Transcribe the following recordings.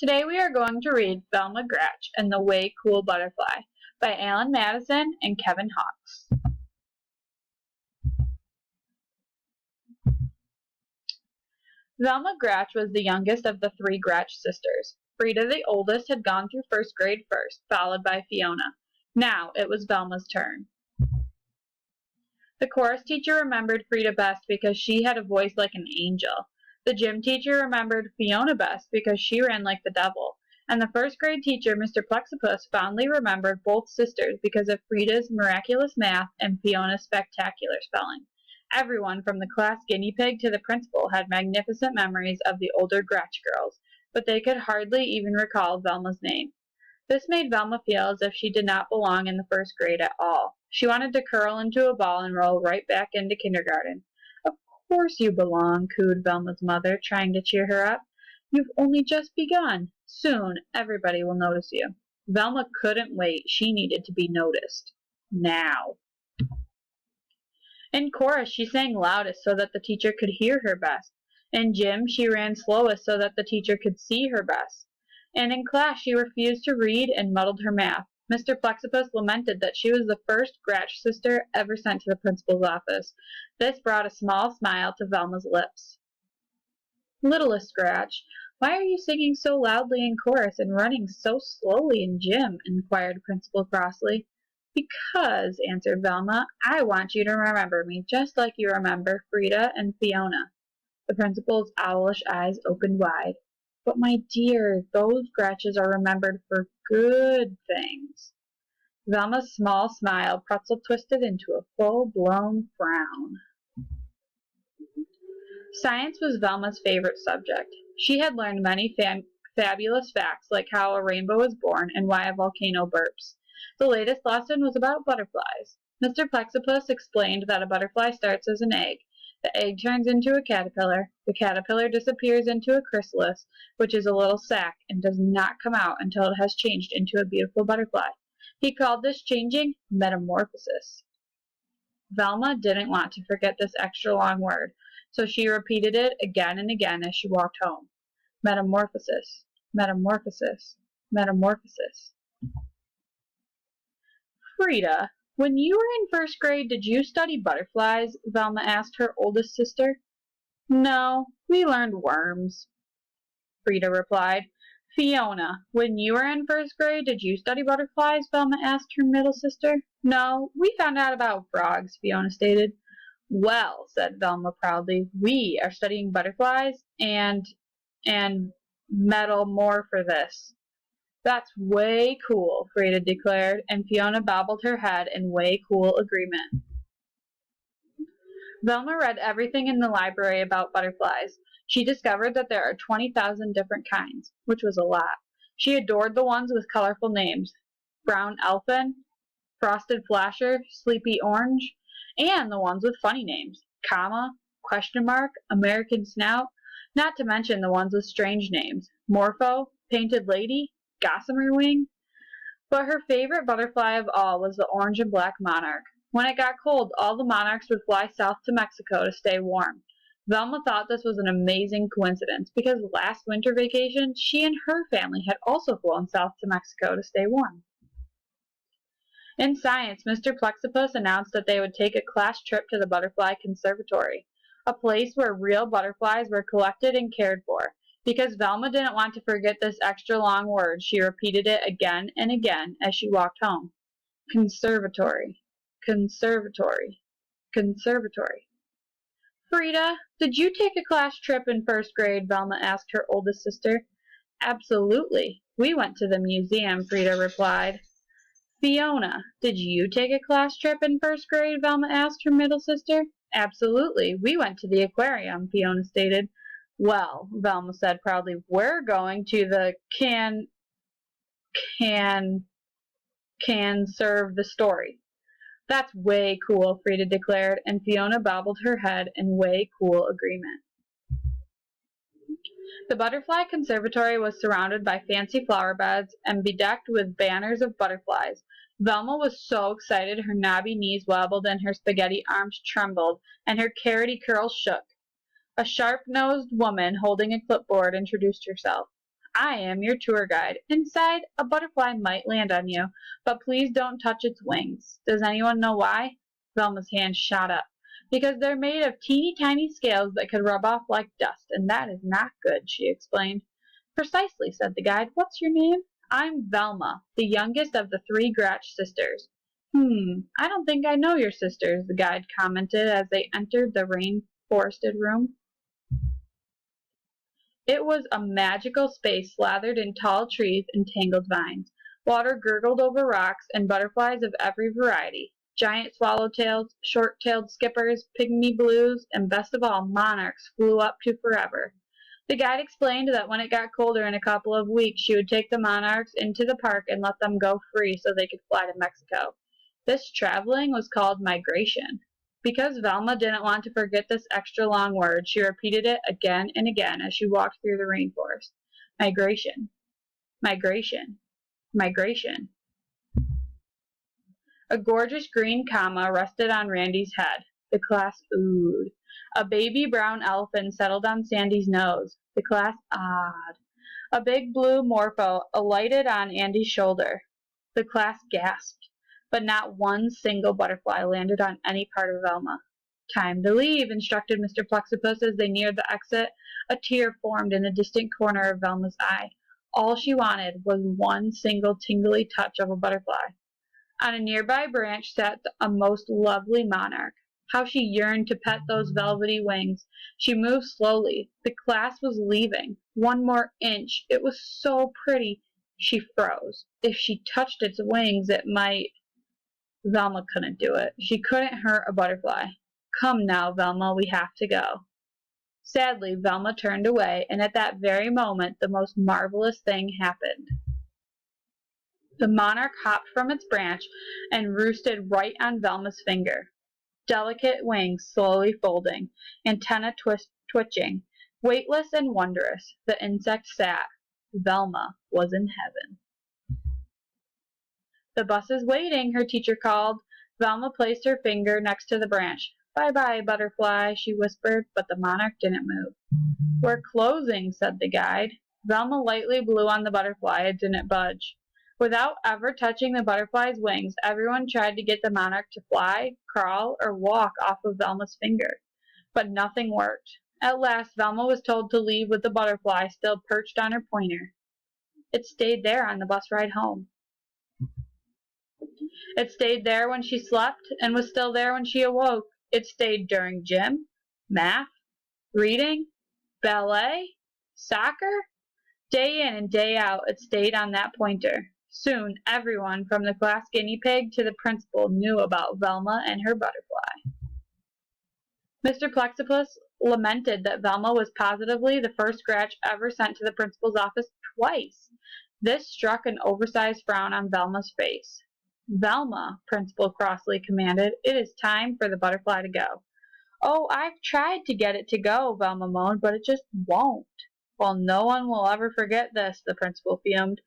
Today we are going to read Velma Gratch and the Way Cool Butterfly by Alan Madison and Kevin Hawkes. Velma Gratch was the youngest of the three Gratch sisters. Frida, the oldest, had gone through first grade first, followed by Fiona. Now it was Velma's turn. The chorus teacher remembered Frida best because she had a voice like an angel. The gym teacher remembered Fiona best because she ran like the devil. And the first grade teacher, Mr. Plexipus, fondly remembered both sisters because of Frida's miraculous math and Fiona's spectacular spelling. Everyone from the class guinea pig to the principal had magnificent memories of the older Gratch girls, but they could hardly even recall Velma's name. This made Velma feel as if she did not belong in the first grade at all. She wanted to curl into a ball and roll right back into kindergarten. Of course you belong, cooed Velma's mother, trying to cheer her up. You've only just begun. Soon everybody will notice you. Velma couldn't wait. She needed to be noticed. Now. In chorus, she sang loudest so that the teacher could hear her best. In gym, she ran slowest so that the teacher could see her best. And in class, she refused to read and muddled her math. Mr. Plexipus lamented that she was the first Gratch sister ever sent to the principal's office. This brought a small smile to Velma's lips. Littlest Gratch, why are you singing so loudly in chorus and running so slowly in gym? Inquired Principal crossly. Because, answered Velma, I want you to remember me just like you remember Frida and Fiona. The principal's owlish eyes opened wide. But my dear, those Gratches are remembered for good things. Velma's small smile pretzel twisted into a full-blown frown. Science was Velma's favorite subject. She had learned many fabulous facts, like how a rainbow was born and why a volcano burps. The latest lesson was about butterflies. Mr. Plexipus explained that a butterfly starts as an egg. The egg turns into a caterpillar. The caterpillar disappears into a chrysalis, which is a little sac, and does not come out until it has changed into a beautiful butterfly. He called this changing metamorphosis. Velma didn't want to forget this extra long word, so she repeated it again and again as she walked home. Metamorphosis, metamorphosis, metamorphosis. Frida, when you were in first grade, did you study butterflies? Velma asked her oldest sister. No, we learned worms, Frida replied. Fiona, when you were in first grade, did you study butterflies? Velma asked her middle sister. No, we found out about frogs, Fiona stated. Well, said Velma proudly, we are studying butterflies and metamorphosis. That's way cool, Frida declared, and Fiona bobbled her head in way cool agreement. Velma read everything in the library about butterflies. She discovered that there are 20,000 different kinds, which was a lot. She adored the ones with colorful names, brown elfin, frosted flasher, sleepy orange, and the ones with funny names, comma, question mark, American snout, not to mention the ones with strange names, morpho, painted lady, gossamer wing. But her favorite butterfly of all was the orange and black monarch. When it got cold, all the monarchs would fly south to Mexico to stay warm. Velma thought this was an amazing coincidence because last winter vacation, she and her family had also flown south to Mexico to stay warm. In science, Mr. Plexipus announced that they would take a class trip to the Butterfly Conservatory, a place where real butterflies were collected and cared for. Because Velma didn't want to forget this extra long word, she repeated it again and again as she walked home. Conservatory, conservatory, conservatory. Frida, did you take a class trip in first grade? Velma asked her oldest sister. Absolutely. We went to the museum, Frida replied. Fiona, did you take a class trip in first grade? Velma asked her middle sister. Absolutely. We went to the aquarium, Fiona stated. Well, Velma said proudly, we're going to the can serve the story. That's way cool, Frida declared, and Fiona bobbled her head in way cool agreement. The Butterfly Conservatory was surrounded by fancy flower beds and bedecked with banners of butterflies. Velma was so excited her knobby knees wobbled and her spaghetti arms trembled and her carroty curls shook. A sharp-nosed woman holding a clipboard introduced herself. I am your tour guide. Inside, a butterfly might land on you, but please don't touch its wings. Does anyone know why? Velma's hand shot up. Because they're made of teeny tiny scales that could rub off like dust, and that is not good, she explained. Precisely, said the guide. What's your name? I'm Velma, the youngest of the three Gratch sisters. I don't think I know your sisters, the guide commented as they entered the rain-forested room. It was a magical space slathered in tall trees and tangled vines. Water gurgled over rocks, and butterflies of every variety. Giant swallowtails, short-tailed skippers, pygmy blues, and best of all, monarchs flew up to forever. The guide explained that when it got colder in a couple of weeks, she would take the monarchs into the park and let them go free so they could fly to Mexico. This traveling was called migration. Because Velma didn't want to forget this extra long word, she repeated it again and again as she walked through the rainforest. Migration, migration, migration. A gorgeous green comma rested on Randy's head. The class oohed. A baby brown elephant settled on Sandy's nose. The class ahed. A big blue morpho alighted on Andy's shoulder. The class gasped, but not one single butterfly landed on any part of Velma. Time to leave, instructed Mr. Plexippus as they neared the exit. A tear formed in a distant corner of Velma's eye. All she wanted was one single tingly touch of a butterfly. On a nearby branch sat a most lovely monarch. How she yearned to pet those velvety wings. She moved slowly. The class was leaving. One more inch. It was so pretty. She froze. If she touched its wings, it might... Velma couldn't do it. She couldn't hurt a butterfly. Come now, Velma, we have to go. Sadly, Velma turned away, and at that very moment the most marvelous thing happened. The monarch hopped from its branch and roosted right on Velma's finger. Delicate wings slowly folding, antennae twitching, weightless and wondrous, the insect sat. Velma was in heaven. The bus is waiting, her teacher called. Velma placed her finger next to the branch. Bye-bye, butterfly, she whispered, but the monarch didn't move. We're closing, said the guide. Velma lightly blew on the butterfly. It didn't budge. Without ever touching the butterfly's wings, everyone tried to get the monarch to fly, crawl, or walk off of Velma's finger. But nothing worked. At last, Velma was told to leave with the butterfly still perched on her pointer. It stayed there on the bus ride home. It stayed there when she slept and was still there when she awoke. It stayed during gym, math, reading, ballet, soccer. Day in and day out, it stayed on that pointer. Soon, everyone, from the class guinea pig to the principal, knew about Velma and her butterfly. Mr. Plexippus lamented that Velma was positively the first Gratch ever sent to the principal's office twice. This struck an oversized frown on Velma's face. Velma, Principal crossly commanded, it is time for the butterfly to go. Oh, I've tried to get it to go, Velma moaned, but it just won't. Well, no one will ever forget this, the principal fumed.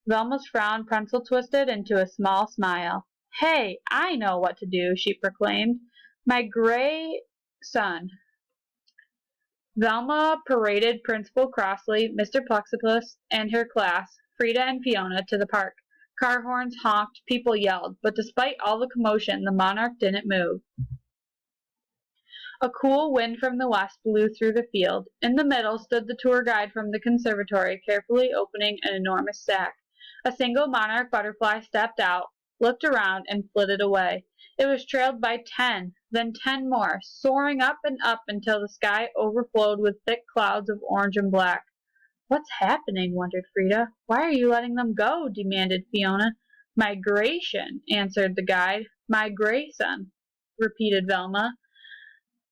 Velma's frown pencil twisted into a small smile. Hey, I know what to do, she proclaimed. My gray son. Velma paraded Principal Crossley, Mr. Plexippus, and her class, Frida and Fiona, to the park. Car horns honked, people yelled, but despite all the commotion, the monarch didn't move. A cool wind from the west blew through the field. In the middle stood the tour guide from the conservatory, carefully opening an enormous sack. A single monarch butterfly stepped out, looked around, and flitted away. It was trailed by 10, then 10 more, soaring up and up until the sky overflowed with thick clouds of orange and black. What's happening? Wondered Frida. Why are you letting them go? Demanded Fiona. Migration, answered the guide. Migration, repeated Velma.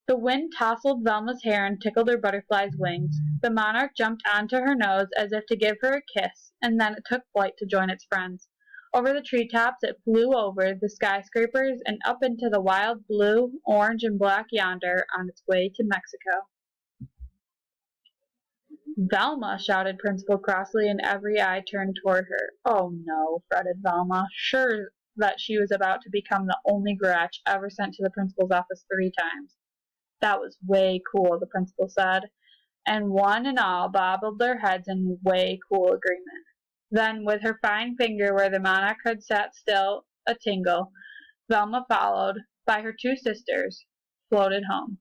The wind tousled Velma's hair and tickled her butterfly's wings. The monarch jumped onto her nose as if to give her a kiss, and then it took flight to join its friends. Over the treetops it flew over the skyscrapers and up into the wild blue, orange, and black yonder on its way to Mexico. Velma, shouted Principal crossly, and every eye turned toward her. Oh no, fretted Velma, sure that she was about to become the only Gratch ever sent to the principal's office 3 times. That was way cool, the principal said. and one and all bobbed their heads in way cool agreement. Then, with her fine finger where the monarch had sat still a tingle, Velma, followed by her two sisters, floated home.